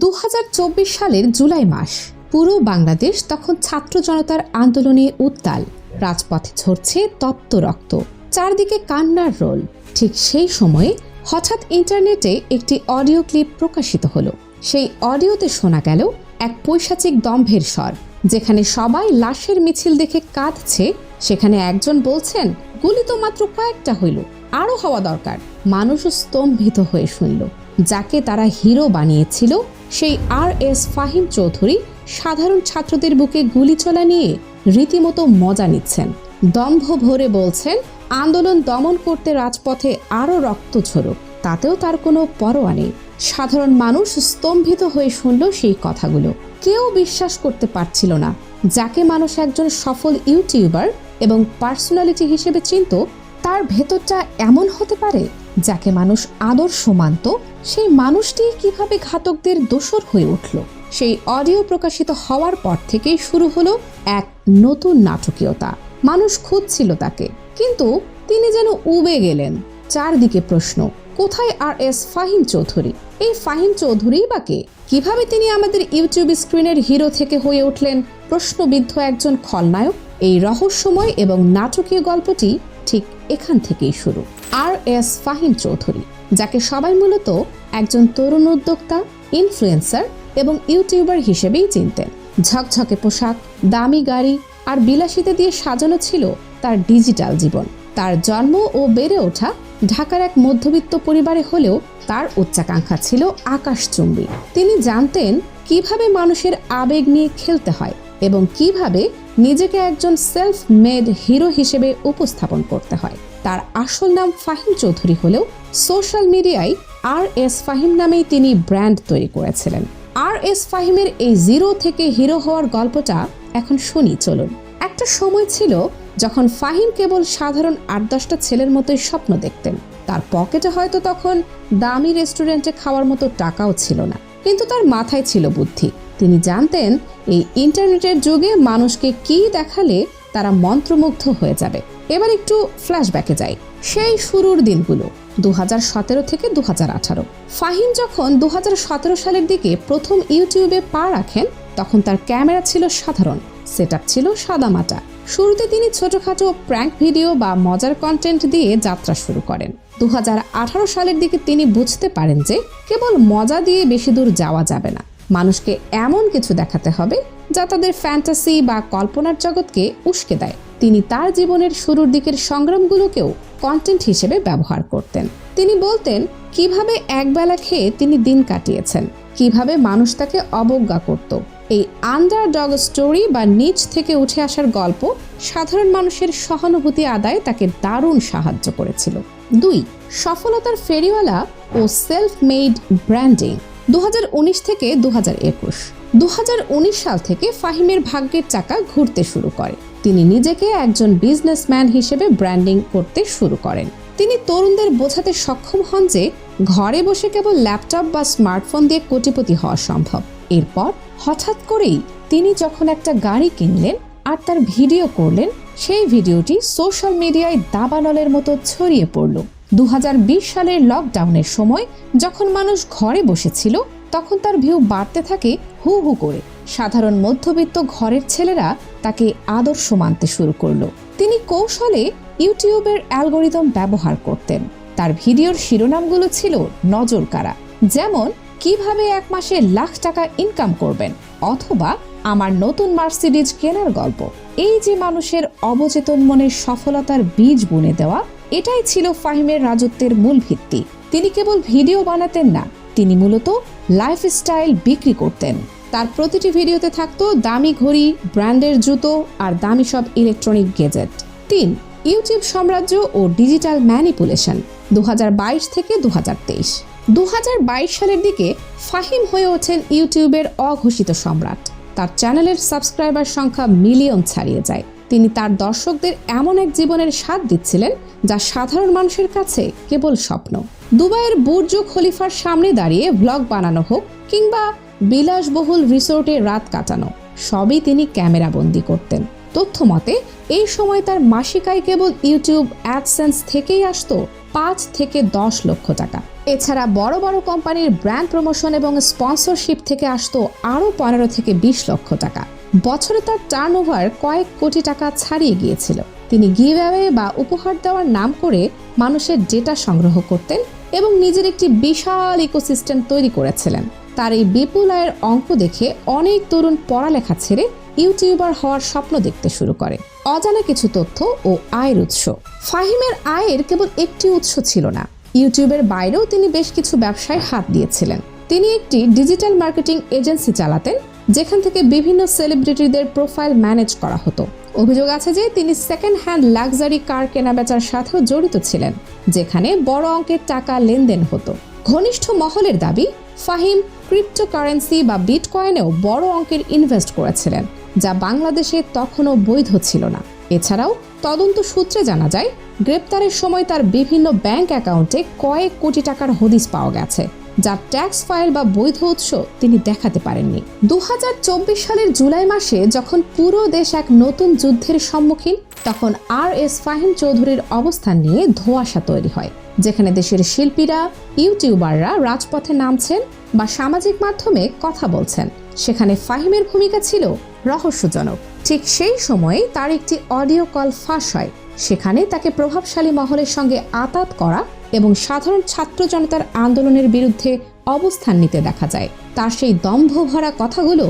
2024 সালের জুলাই মাস। পুরো বাংলাদেশ তখন ছাত্র জনতার আন্দোলনে উত্তাল। রাজপথে ঝরছে তপ্ত রক্ত, চারদিকে কান্নার রোল। ঠিক সেই সময়ে হঠাৎ ইন্টারনেটে একটি অডিও ক্লিপ প্রকাশিত হলো। সেই অডিওতে শোনা গেল এক পৈশাচিক দম্ভের স্বর। যেখানে সবাই লাশের মিছিল দেখে কাঁদছে, সেখানে একজন বলছেন, গুলি তো মাত্র কয়েকটা হইল, আরো হওয়া দরকার। মানুষ স্তম্ভিত হয়ে শুনল। যাকে তারা হিরো বানিয়েছিল, সেই RS ফাহিম চৌধুরী সাধারণ ছাত্রদের বুকে গুলি চলা নিয়ে রীতিমতো মজা নিচ্ছেন। দম্ভ ভরে বলছেন, আন্দোলন দমন করতে রাজপথে আরো রক্ত ঝরুক, তাতেও তার কোনো পরোয়া নেই। সাধারণ মানুষ স্তম্ভিত হয়ে শুনল সেই কথাগুলো। কেউ বিশ্বাস করতে পারছিল না, যাকে মানুষ একজন সফল ইউটিউবার এবং পার্সোনালিটি হিসেবে চিনত, তার ভেতরটা এমন হতে পারে। যাকে মানুষ আদর্শ মানত, সেই মানুষটি কিভাবে ঘাতকদের দোসর হয়ে উঠল। সেই অডিও প্রকাশিত হওয়ার পর থেকেই শুরু হলো এক নতুন নাটকীয়তা। মানুষ খুঁজছিল তাকে, কিন্তু তিনি যেন উবে গেলেন। চারদিকে প্রশ্ন, কোথায় RS ফাহিম চৌধুরী? এই ফাহিম চৌধুরী বা কে? কিভাবে তিনি আমাদের ইউটিউব স্ক্রিনের হিরো থেকে হয়ে উঠলেন প্রশ্নবিদ্ধ একজন খলনায়ক? এই রহস্যময় এবং নাটকীয় গল্পটি ঠিক এখান থেকেই শুরু। RS ফাহিম চৌধুরী, যাকে সবাই মূলত একজন তরুণ উদ্যোক্তা, ইনফ্লুয়েন্সার এবং ইউটিউবার হিসেবেই চিনতেন। ঝকঝকে পোশাক, দামি গাড়ি আর বিলাসিতা দিয়ে সাজানো ছিল তার ডিজিটাল জীবন। তার জন্ম ও বেড়ে ওঠা ঢাকার এক মধ্যবিত্ত পরিবারে হলেও তার উচ্চাকাঙ্ক্ষা ছিল আকাশচুম্বী। তিনি জানতেন কিভাবে মানুষের আবেগ নিয়ে খেলতে হয় এবং কিভাবে নিজেকে একজন সেলফ মেড হিরো হিসেবে উপস্থাপন করতে হয়। তার আসল নাম ফাহিম চৌধুরী হলেও সোশ্যাল মিডিয়ায় RS ফাহিম নামেই তিনি ব্র্যান্ড তৈরি করেছিলেন। RS ফাহিমের এই জিরো থেকে হিরো হওয়ার গল্পটা এখন শুনি চলুন। একটা সময় ছিল যখন ফাহিম কেবল সাধারণ 8-10টা ছেলের মতোই স্বপ্ন দেখতেন। তার পকেটে হয়তো তখন দামি রেস্টুরেন্টে খাওয়ার মতো টাকাও ছিল না, কিন্তু তার মাথায় ছিল বুদ্ধি। তিনি জানতেন এই ইন্টারনেটের যুগে মানুষকে কি দেখালে তারা মন্ত্রমুগ্ধ হয়ে যাবে। এবার একটু ফ্ল্যাশব্যাকে যাই, সেই শুরুর দিনগুলো 2017 থেকে 2018। ফাহিম যখন 2017 সালের দিকে প্রথম ইউটিউবে পা রাখেন, তখন তার ক্যামেরা ছিল সাধারণ, সেটআপ ছিল সাদামাটা। শুরুতে তিনি ছোটখাটো প্র্যাঙ্ক ভিডিও বা মজার কন্টেন্ট দিয়ে যাত্রা শুরু করেন। 2018 সালের দিকে তিনি বুঝতে পারেন যে কেবল মজা দিয়ে বেশি দূর যাওয়া যাবে না। মানুষকে এমন কিছু দেখাতে হবে যা তাদের ফ্যান্টাসি বা কল্পনার জগৎকে উস্কে দেয়। তিনি তার জীবনের শুরুর দিকের সংগ্রামগুলোকেও কন্টেন্ট হিসেবে ব্যবহার করতেন। তিনি বলতেন কিভাবে একবেলা খেয়ে তিনি দিন কাটিয়েছেন, কিভাবে মানুষ তাকে অবজ্ঞা করত। এই আন্ডারডগ স্টোরি বা নিচ থেকে উঠে আসার গল্প সাধারণ মানুষের সহানুভূতি আদায়ে তাকে দারুণ সাহায্য করেছিল। 2. সফলতার ফেরিওয়ালা ও সেলফ মেড ব্র্যান্ডিং। 2019 থেকে 2021। 2019 সাল থেকে ফাহিমের ভাগ্যের চাকা ঘুরতে শুরু করে। তিনি নিজেকে একজন বিজনেসম্যান হিসেবে ব্র্যান্ডিং করতে শুরু করেন। তিনি তরুণদের বোঝাতে সক্ষম হন যে ঘরে বসে কেবল ল্যাপটপ বা স্মার্টফোন দিয়ে কোটিপতি হওয়া সম্ভব। এরপর হঠাৎ করেই তিনি যখন একটা গাড়ি কিনলেন আর তার ভিডিও করলেন, সেই ভিডিওটি সোশ্যাল মিডিয়ায় দাবানলের মতো ছড়িয়ে পড়ল। 2020 সালের লকডাউনের সময় যখন মানুষ ঘরে বসেছিল, তখন তার ভিউ বাড়তে থাকে হু হু করে। সাধারণ মধ্যবিত্ত ঘরের ছেলেরা তাকে আদর্শ মানতে শুরু করলো। তিনি কৌশলে ইউটিউবের অ্যালগোরিদম ব্যবহার করতেন। তার ভিডিওর শিরোনামগুলো ছিল নজর কাড়া, যেমন কিভাবে 1 মাসে লাখ টাকা ইনকাম করবেন, অথবা আমার নতুন মার্সিডিজ কেনার গল্প। এই যে মানুষের অবচেতন মনের সফলতার বীজ বুনে দেওয়া, এটাই ছিল ফাহিমের রাজত্বের মূল ভিত্তি। তিনি কেবল ভিডিও বানাতেন না, তিনি মূলত লাইফস্টাইল বিক্রি করতেন। তার প্রতিটি ভিডিওতে থাকতো দামি ঘড়ি, ব্র্যান্ডের জুতো আর দামি সব ইলেকট্রনিক গেজেট। 3. ইউটিউব সাম্রাজ্য ও ডিজিটাল ম্যানিপুলেশন। 2022 থেকে 2023। 2022 সালের দিকে ফাহিম হয়ে ওঠেন ইউটিউবের অঘোষিত সম্রাট। তার চ্যানেলের সাবস্ক্রাইবার সংখ্যা মিলিয়ন ছাড়িয়ে যায়। তিনি তার দর্শকদের এমন এক জীবনের স্বাদ দিচ্ছিলেন যা সাধারণ মানুষের কাছে কেবল স্বপ্ন। দুবাইয়ের বুর্জ খলিফার সামনে দাঁড়িয়ে ভ্লগ বানানো হোক কিংবা বিলাসবহুল রিসোর্টে রাত কাটানো, সবই তিনি ক্যামেরাবন্দি করতেন। তথ্য মতে এই সময় তার মাসিক আয় কেবল ইউটিউব অ্যাডসেন্স থেকেই আসতো 5 থেকে 10 লক্ষ টাকা। এছাড়া বড় বড় কোম্পানির ব্র্যান্ড প্রমোশন এবং স্পন্সরশিপ থেকে আসতো আরও 15 থেকে 20 লক্ষ টাকা। বছরে তার টার্নওভার কয়েক কোটি টাকা ছাড়িয়ে গিয়েছিল। তিনি গিভঅ্যাওয়ে বা উপহার দেওয়ার নাম করে মানুষের ডেটা সংগ্রহ করতেন এবং নিজের একটি বিশাল ইকোসিস্টেম তৈরি করেছিলেন। তার এই বিপুল আয়ের অঙ্ক দেখে অনেক তরুণ পড়ালেখা ছেড়ে ইউটিউবার হওয়ার স্বপ্ন দেখতে শুরু করে। অজানা কিছু তথ্য ও আয়ের উৎস। ফাহিমের আয়ের কেবল একটি উৎস ছিল না, ইউটিউবের বাইরেও তিনি বেশ কিছু ব্যবসায় হাত দিয়েছিলেন। তিনি একটি ডিজিটাল মার্কেটিং এজেন্সি চালাতেন, যেখান থেকে বিভিন্ন সেলিব্রিটিদের প্রোফাইল ম্যানেজ করা হতো। অভিযোগ আছে যে তিনি সেকেন্ড হ্যান্ড লাক্সারি কার কেনাবেচার সাথেও জড়িত ছিলেন, যেখানে বড় অঙ্কের টাকা লেনদেন হতো। ঘনিষ্ঠ মহলের দাবি, ফাহিম ক্রিপ্টোকারেন্সি বা বিটকয়েনেও বড় অঙ্কের ইনভেস্ট করেছিলেন, যা বাংলাদেশে তখনও বৈধ ছিল না। এছাড়াও তদন্ত সূত্রে জানা যায়, গ্রেপ্তারের সময় তার বিভিন্ন ব্যাংক অ্যাকাউন্টে কয়েক কোটি টাকার হদিস পাওয়া গেছে, যার ট্যাক্স ফাইল বা বৈধ উৎস তিনি দেখাতে পারেননি। 2024 সালের জুলাই মাসে যখন পুরো দেশ এক নতুন যুদ্ধের সম্মুখীন, তখন RS ফাহিম চৌধুরীর অবস্থান নিয়ে ধোঁয়াশা তৈরি হয়। যেখানে দেশের শিল্পীরা, ইউটিউবাররা রাজপথে নামছেন বা সামাজিক মাধ্যমে কথা বলছেন, সেখানে ফাহিমের ভূমিকা ছিল রহস্যজনক। ঠিক সেই সময়ে তার একটি অডিও কল ফাঁস হয়। সেখানে তাকে প্রভাবশালী মহলের সঙ্গে আতাত করা এবং সাধারণ ছাত্র জনতার আন্দোলনের বিরুদ্ধে অবস্থান নিতে দেখা যায়। তার সেই দম্ভ ভরা কথাগুলো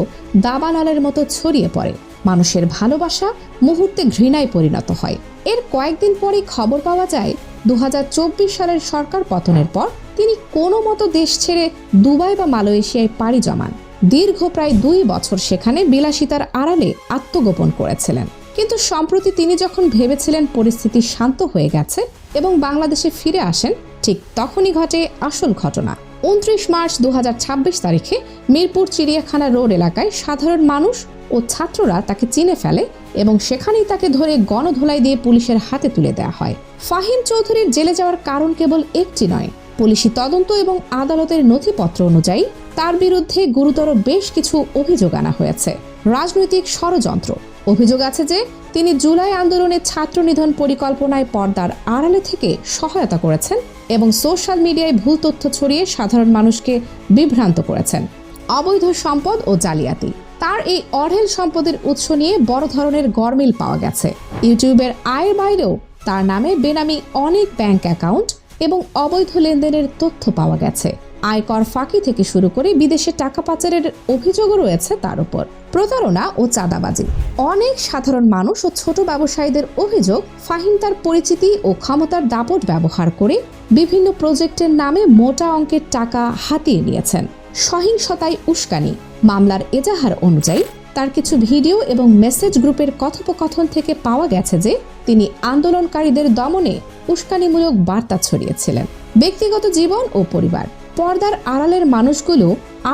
দাবানলের মতো ছড়িয়ে পড়ে। মানুষের ভালোবাসা মুহূর্তে ঘৃণায় পরিণত হয়। এর কয়েকদিন পরেই খবর পাওয়া যায়, 2024 সালের সরকার পতনের পর তিনি কোনো মতো দেশ ছেড়ে দুবাই বা মালয়েশিয়ায় পাড়ি জমান। দীর্ঘ প্রায় 2 বছর সেখানে বিলাসিতার আড়ালে আত্মগোপন করেছিলেন। কিন্তু সম্প্রতি তিনি যখন ভেবেছিলেন পরিস্থিতি শান্ত হয়ে গেছে এবং বাংলাদেশে ফিরে আসেন, ঠিক তখনই ঘটে আসল ঘটনা। 29 মার্চ 2026 তারিখে মিরপুর চিড়িয়াখানা রোড এলাকায় সাধারণ মানুষ ও ছাত্ররা তাকে চিনে ফেলে এবং সেখানেই তাকে ধরে গণধোলাই দিয়ে পুলিশের হাতে তুলে দেওয়া হয়। ফাহিম চৌধুরীর জেলে যাওয়ার কারণ কেবল একটি নয়, পুলিশি তদন্ত এবং আদালতের নথিপত্র অনুযায়ী তার বিরুদ্ধে গুরুতর বেশ কিছু অভিযোগ আনা হয়েছে। রাজনৈতিক ষড়যন্ত্র। অভিযোগ আছে যে তিনি জুলাই আন্দোলনের ছাত্র নিধন পরিকল্পনায় পর্দার আড়ালে থেকে সহায়তা করেছেন এবং সোশ্যাল মিডিয়ায় ভুল তথ্য ছড়িয়ে সাধারণ মানুষকে বিভ্রান্ত করেছেন। অবৈধ সম্পদ ও জালিয়াতি। তার এই অঢেল সম্পদের উৎস নিয়ে বড় ধরনের গরমিল পাওয়া গেছে। ইউটিউবের আয়ের বাইরেও তার নামে বেনামি অনেক ব্যাংক অ্যাকাউন্ট এবং অবৈধ লেনদেনের তথ্য পাওয়া গেছে। আয়কর ফাঁকি থেকে শুরু করে বিদেশে টাকা পাচারের অভিযোগও রয়েছে তার উপর। প্রতারণা ও চাঁদাবাজি। অনেক সাধারণ মানুষ ও ছোট ব্যবসায়ীদের অভিযোগ, ফাহিম তার পরিচিতি ও ক্ষমতার দাপট ব্যবহার করে বিভিন্ন প্রজেক্টের নামে মোটা অঙ্কের টাকা হাতিয়ে নিয়েছেন। সহিংসতায় উস্কানি। মামলার এজাহার অনুযায়ী তার কিছু ভিডিও এবং মেসেজ গ্রুপের কথোপকথন থেকে পাওয়া গেছে যে তিনি আন্দোলনকারীদের দমনে উস্কানিমূলক বার্তা ছড়িয়েছিলেন। ব্যক্তিগত জীবন ও পরিবার। পর্দার আড়ালের মানুষগুলো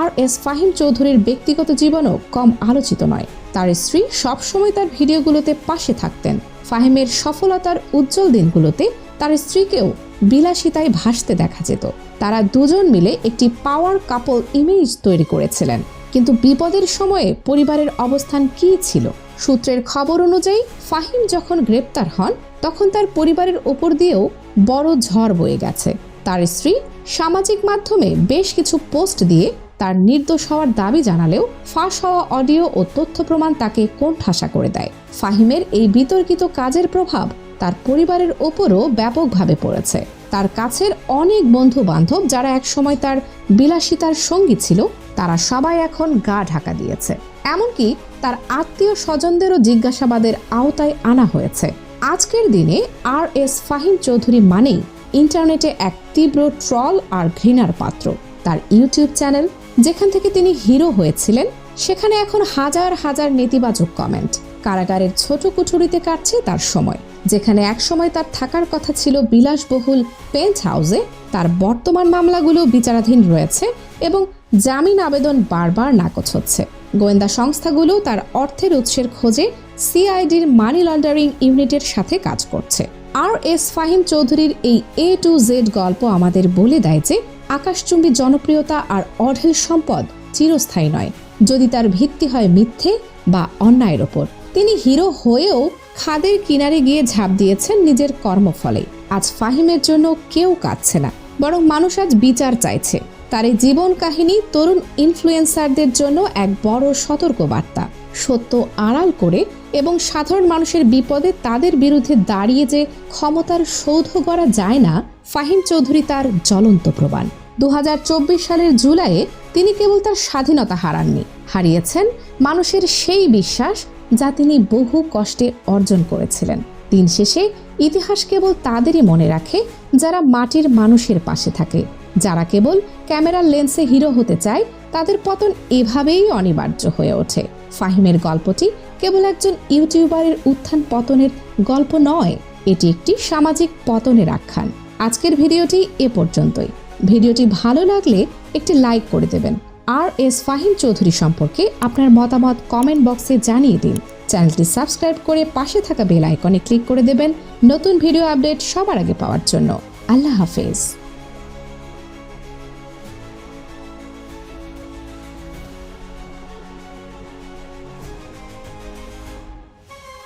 RS ফাহিম চৌধুরীর ব্যক্তিগত জীবনও কম আলোচিত নয়। তার স্ত্রী সবসময় তার ভিডিওগুলোতে পাশে থাকতেন। ফাহিমের সফলতার উজ্জ্বল দিনগুলোতে তার স্ত্রীকেও বিলাসিতায় ভাসতে দেখা যেত। তারা দুজন মিলে একটি পাওয়ার কাপল ইমেজ তৈরি করেছিলেন। কিন্তু বিপদের সময়ে পরিবারের অবস্থান কী ছিল? সূত্রের খবর অনুযায়ী ফাহিম যখন গ্রেপ্তার হন, তখন তার পরিবারের ওপর দিয়েও বড় ঝড় বয়ে গেছে। তার স্ত্রী সামাজিক মাধ্যমে বেশ কিছু পোস্ট দিয়ে তার নির্দোষ হওয়ার দাবি জানালেও ফাঁস হওয়া অডিও ও তথ্য প্রমাণ তাকে কোণঠাসা করে দেয়। ফাহিমের এই বিতর্কিত কাজের প্রভাব তার পরিবারের ওপরও ব্যাপকভাবে পড়েছে। তার কাছের অনেক বন্ধু বান্ধব যারা একসময় তার বিলাসিতার সঙ্গী ছিল, তারা সবাই এখন গা ঢাকা দিয়েছে। এমনকি তার আত্মীয় স্বজনদেরও জিজ্ঞাসাবাদের আওতায় আনা হয়েছে। আজকের দিনে RS ফাহিম চৌধুরী মানেই ইন্টারনেটে এক তীব্র ট্রল আর ঘৃণার পাত্র। তার ইউটিউব চ্যানেল, যেখান থেকে তিনি হিরো হয়েছিলেন, সেখানে এখন হাজার হাজার নেতিবাচক কমেন্ট। কারাগারের ছোট কুঠুরিতে কাটছে তার সময়। যেখানে একসময় তার থাকার কথা ছিল বিলাসবহুল পেন্ট হাউসে, তার বর্তমান মামলাগুলো বিচারাধীন রয়েছে এবং জামিন আবেদন বারবার নাকচ হচ্ছে। গোয়েন্দা সংস্থাগুলো তার অর্থের উৎসের খোঁজে CIDর মানি লন্ডারিং ইউনিটের সাথে কাজ করছে। RS ফাহিম চৌধুরীর এই A to Z গল্প আমাদের বলে দেয় যে আকাশচুম্বী জনপ্রিয়তা আর অঢেল সম্পদ চিরস্থায়ী নয়, যদি তার ভিত্তি হয় মিথ্যে বা অন্যায়ের ওপর। তিনি হিরো হয়েও খাদের কিনারে গিয়ে ঝাঁপ দিয়েছেন নিজের কর্মফলে। আজ ফাহিমের জন্য কেউ কাঁদছে না, বরং মানুষ আজ বিচার চাইছে। তার এই জীবন কাহিনী তরুণ ইনফ্লুয়েন্সারদের জন্য এক বড় সতর্কবার্তা। সত্য আড়াল করে এবং সাধারণ মানুষের বিপদে তাদের বিরুদ্ধে দাঁড়িয়ে যে ক্ষমতার সৌধ গড়া যায় না, ফাহিম চৌধুরী তার জ্বলন্ত প্রমাণ। 2024 সালের জুলাইয়ে তিনি কেবল তার স্বাধীনতা হারাননি, হারিয়েছেন মানুষের সেই বিশ্বাস যা তিনি বহু কষ্টে অর্জন করেছিলেন। দিন শেষে ইতিহাস কেবল তাদেরই মনে রাখে যারা মাটির মানুষের পাশে থাকে। যারা কেবল ক্যামেরার লেন্সে হিরো হতে চায়, তাদের পতন এভাবেই অনিবার্য হয়ে ওঠে। ফাহিমের গল্পটি কেবল একজন ইউটিউবারের উত্থান পতনের গল্প নয়, এটি একটি সামাজিক পতনের আখ্যান। আজকের ভিডিওটি এ পর্যন্তই। ভিডিওটি ভালো লাগলে একটি লাইক করে দেবেন। আর এস ফাহিম চৌধুরী সম্পর্কে আপনার মতামত কমেন্ট বক্সে জানিয়ে দিন। চ্যানেলটি সাবস্ক্রাইব করে পাশে থাকা বেল আইকনে ক্লিক করে দেবেন নতুন ভিডিও আপডেট সবার আগে পাওয়ার জন্য। আল্লাহ হাফেজ।